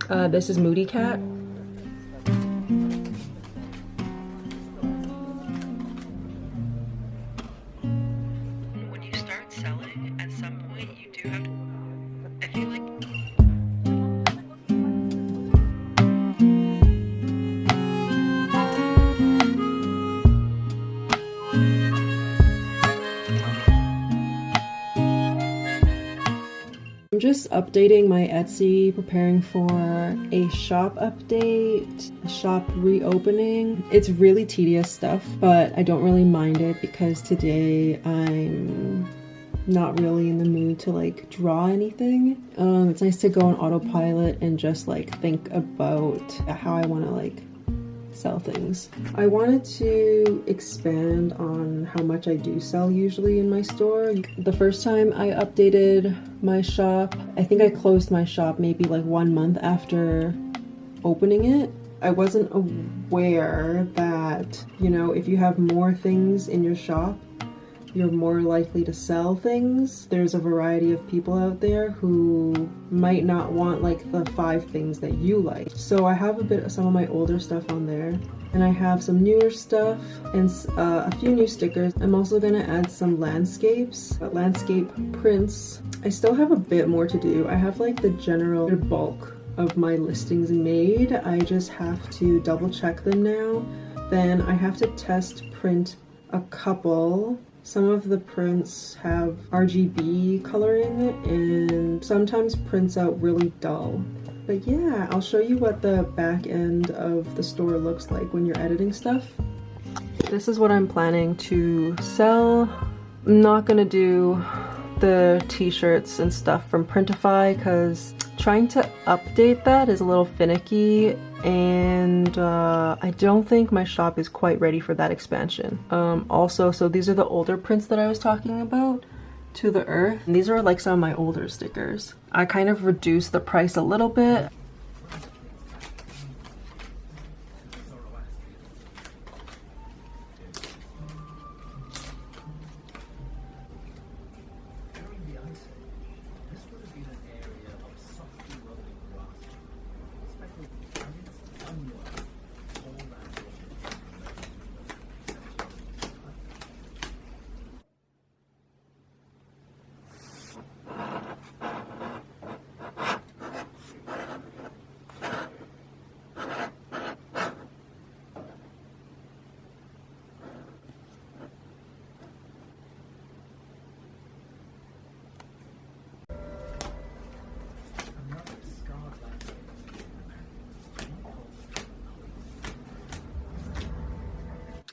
This is Moody Cat. When you start selling, at some point you do have to, I feel like I'm just updating my Etsy, preparing for a shop update, a shop reopening. It's really tedious stuff, but I don't really mind it because today I'm not really in the mood to like draw anything. It's nice to go on autopilot and just like think about how I want to like sell things. I wanted to expand on how much I do sell usually in my store. The first time I updated my shop, I think I closed my shop maybe like 1 month after opening it. I wasn't aware that, you know, if you have more things in your shop, you're more likely to sell things. There's a variety of people out there who might not want like the 5 things that you like. So I have some of my older stuff on there, and I have some newer stuff and a few new stickers. I'm also gonna add some landscapes, landscape prints. I still have a bit more to do. I have like the general bulk of my listings made. I just have to double check them now. Then I have to test print a couple. Some of the prints have RGB coloring and sometimes prints out really dull. But yeah, I'll show you what the back end of the store looks like when you're editing stuff. This is what I'm planning to sell. I'm not gonna do the t-shirts and stuff from Printify because trying to update that is a little finicky, and I don't think my shop is quite ready for that expansion. Also, so these are the older prints that I was talking about, To the Earth. And these are like some of my older stickers. I kind of reduced the price a little bit.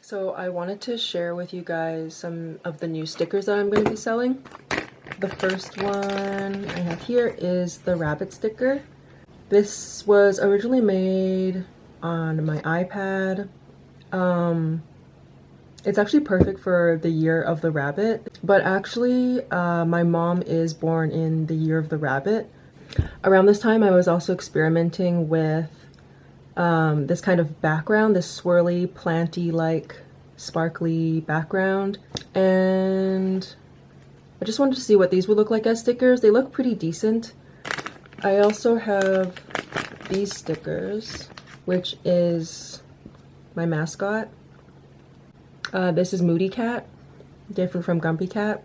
So I wanted to share with you guys some of the new stickers that I'm going to be selling. The first one I have here is the rabbit sticker. This was originally made on my iPad. It's actually perfect for the year of the rabbit, but actually my mom is born in the year of the rabbit. Around this time I was also experimenting with this kind of background, this swirly, planty like sparkly background, and I just wanted to see what these would look like as stickers. They look pretty decent. I also have these stickers, which is my mascot. This is Moody Cat, different from Grumpy Cat,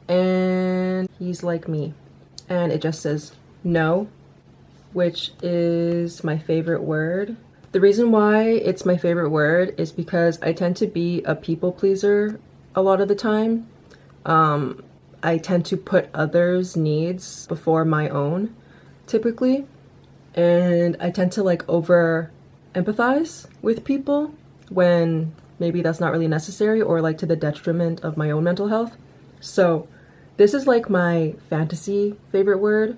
and he's like me, and it just says no, which is my favorite word. The reason why it's my favorite word is because I tend to be a people pleaser a lot of the time. I tend to put others' needs before my own, typically, and I tend to like over empathize with people when maybe that's not really necessary, or like to the detriment of my own mental health. So this is like my fantasy favorite word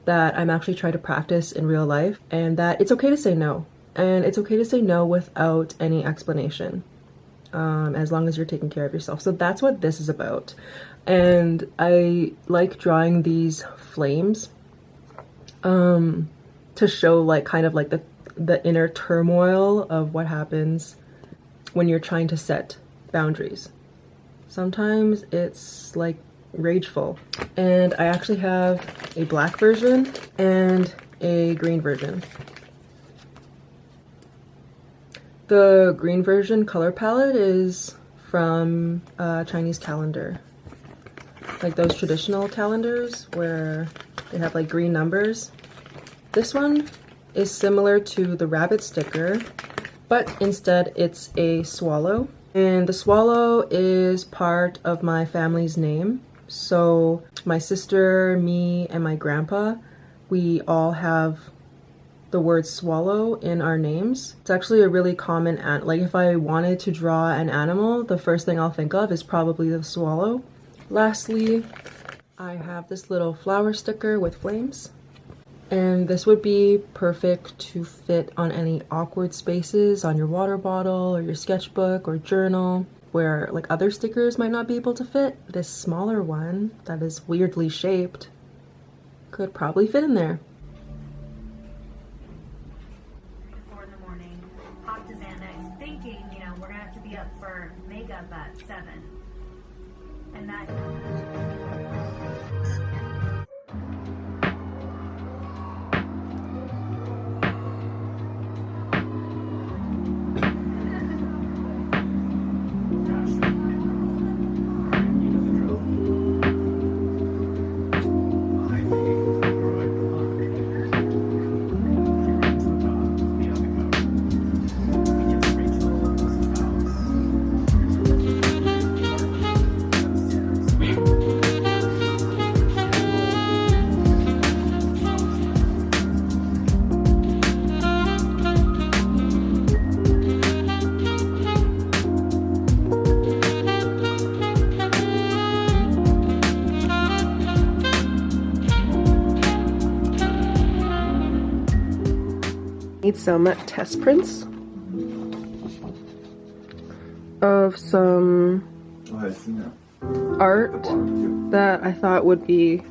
that I'm actually trying to practice in real life, and that it's okay to say no. And it's okay to say no without any explanation, as long as you're taking care of yourself. So that's what this is about. And I like drawing these flames to show like kind of like the inner turmoil of what happens when you're trying to set boundaries. Sometimes it's like rageful. And I actually have a black version, and a green version. The green version color palette is from a Chinese calendar. Like those traditional calendars where they have like green numbers. This one is similar to the rabbit sticker, but instead it's a swallow. And the swallow is part of my family's name. So my sister, me, and my grandpa, we all have the word swallow in our names. It's actually a really common like if I wanted to draw an animal, the first thing I'll think of is probably the swallow. Lastly, I have this little flower sticker with flames. And this would be perfect to fit on any awkward spaces on your water bottle or your sketchbook or journal where like other stickers might not be able to fit. This smaller one that is weirdly shaped could probably fit in there. 4 in the morning, popped to Xanax, thinking, we're gonna have to be up for makeup at 7. And that Need some test prints of some art that I thought would be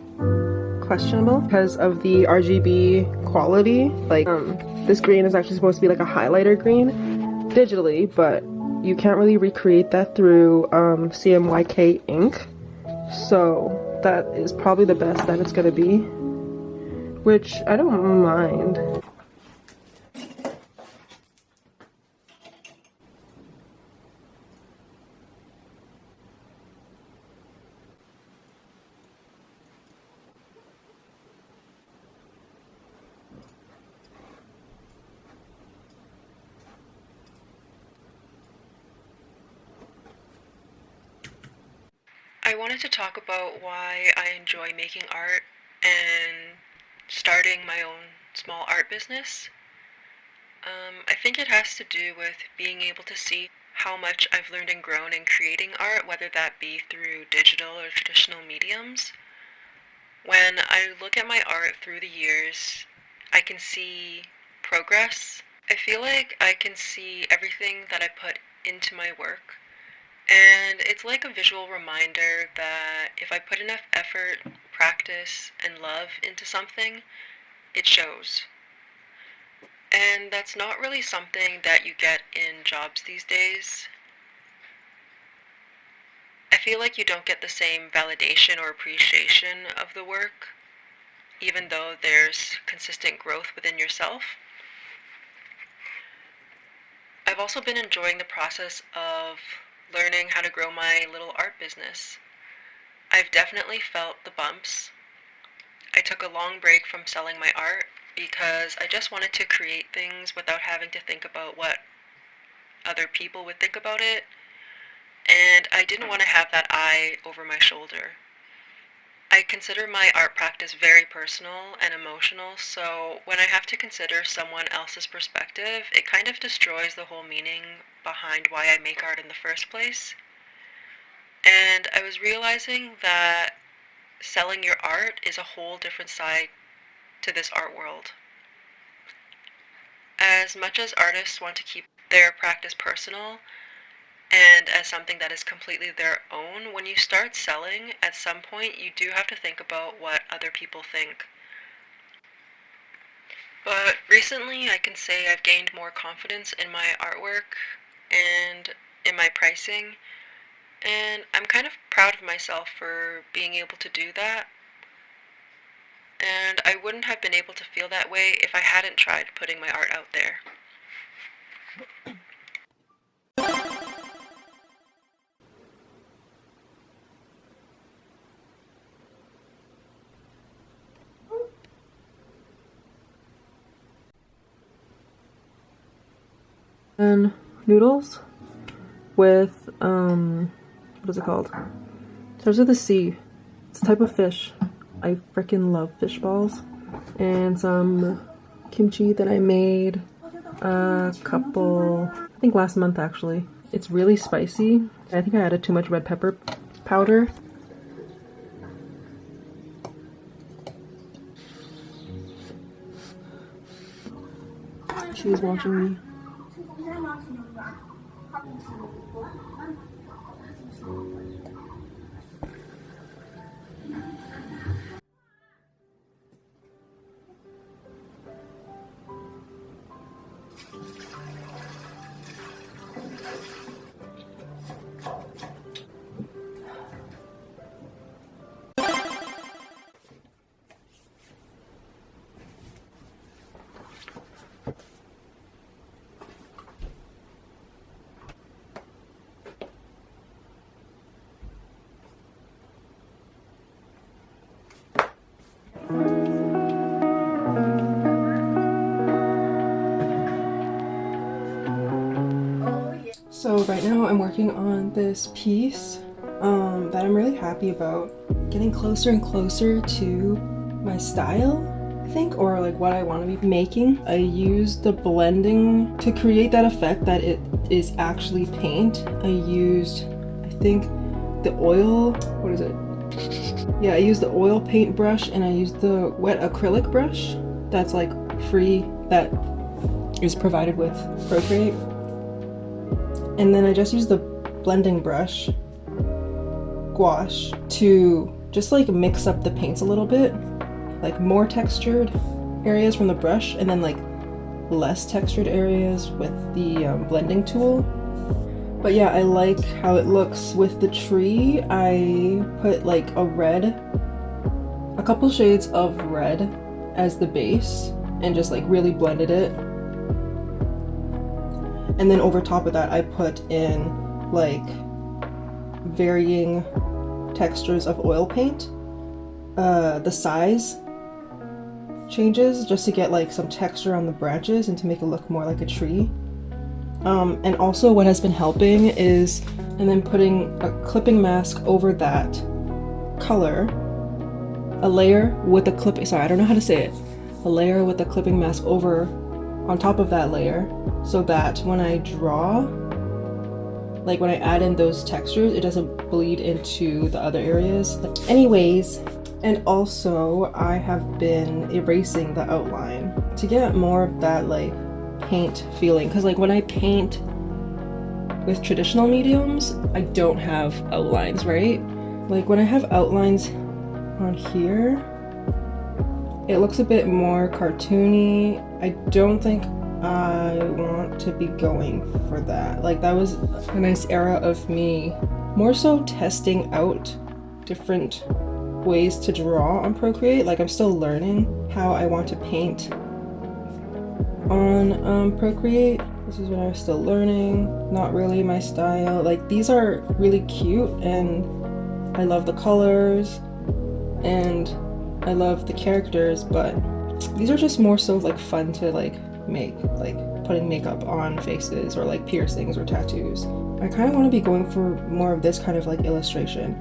questionable because of the RGB quality. Like this green is actually supposed to be like a highlighter green digitally, but you can't really recreate that through CMYK ink. So that is probably the best that it's gonna be, which I don't mind. I wanted to talk about why I enjoy making art and starting my own small art business. I think it has to do with being able to see how much I've learned and grown in creating art, whether that be through digital or traditional mediums. When I look at my art through the years, I can see progress. I feel like I can see everything that I put into my work. And it's like a visual reminder that if I put enough effort, practice, and love into something, it shows. And that's not really something that you get in jobs these days. I feel like you don't get the same validation or appreciation of the work, even though there's consistent growth within yourself. I've also been enjoying the process of learning how to grow my little art business. I've definitely felt the bumps. I took a long break from selling my art because I just wanted to create things without having to think about what other people would think about it, and I didn't want to have that eye over my shoulder. I consider my art practice very personal and emotional, so when I have to consider someone else's perspective, it kind of destroys the whole meaning behind why I make art in the first place. And I was realizing that selling your art is a whole different side to this art world. As much as artists want to keep their practice personal, and as something that is completely their own, when you start selling, at some point you do have to think about what other people think. But recently I can say I've gained more confidence in my artwork and in my pricing, and I'm kind of proud of myself for being able to do that. and I wouldn't have been able to feel that way if I hadn't tried putting my art out there. And noodles with, what is it called? Stars of the sea. It's a type of fish. I freaking love fish balls. And some kimchi that I made a couple, I think last month actually. It's really spicy. I think I added too much red pepper powder. She's watching me. So right now I'm working on this piece that I'm really happy about. Getting closer and closer to my style, I think, or like what I want to be making. I used the blending to create that effect that it is actually paint. I used, I think, the oil, what is it? Yeah, I used the oil paint brush and I used the wet acrylic brush that's like free, that is provided with Procreate. And then I just used the blending brush, gouache, to just like mix up the paints a little bit. Like more textured areas from the brush and then like less textured areas with the blending tool. But yeah, I like how it looks with the tree. I put like a couple shades of red as the base and just like really blended it. And then over top of that, I put in like varying textures of oil paint. The size changes just to get like some texture on the branches and to make it look more like a tree. And also what has been helping is, and then putting a clipping mask over that color, a layer with a clipping, sorry, I don't know how to say it, a layer with a clipping mask over on top of that layer, so that when I draw, like when I add in those textures, it doesn't bleed into the other areas. Anyways, and also I have been erasing the outline to get more of that like paint feeling, because like when I paint with traditional mediums, I don't have outlines, right? Like when I have outlines on here, it looks a bit more cartoony. I don't think I want to be going for that. Like that was a nice era of me more so testing out different ways to draw on Procreate. Like I'm still learning how I want to paint on Procreate. This is what I was still learning. Not really my style. Like these are really cute and I love the colors and I love the characters, but these are just more so like fun to like make, like putting makeup on faces or like piercings or tattoos. I kind of want to be going for more of this kind of like illustration.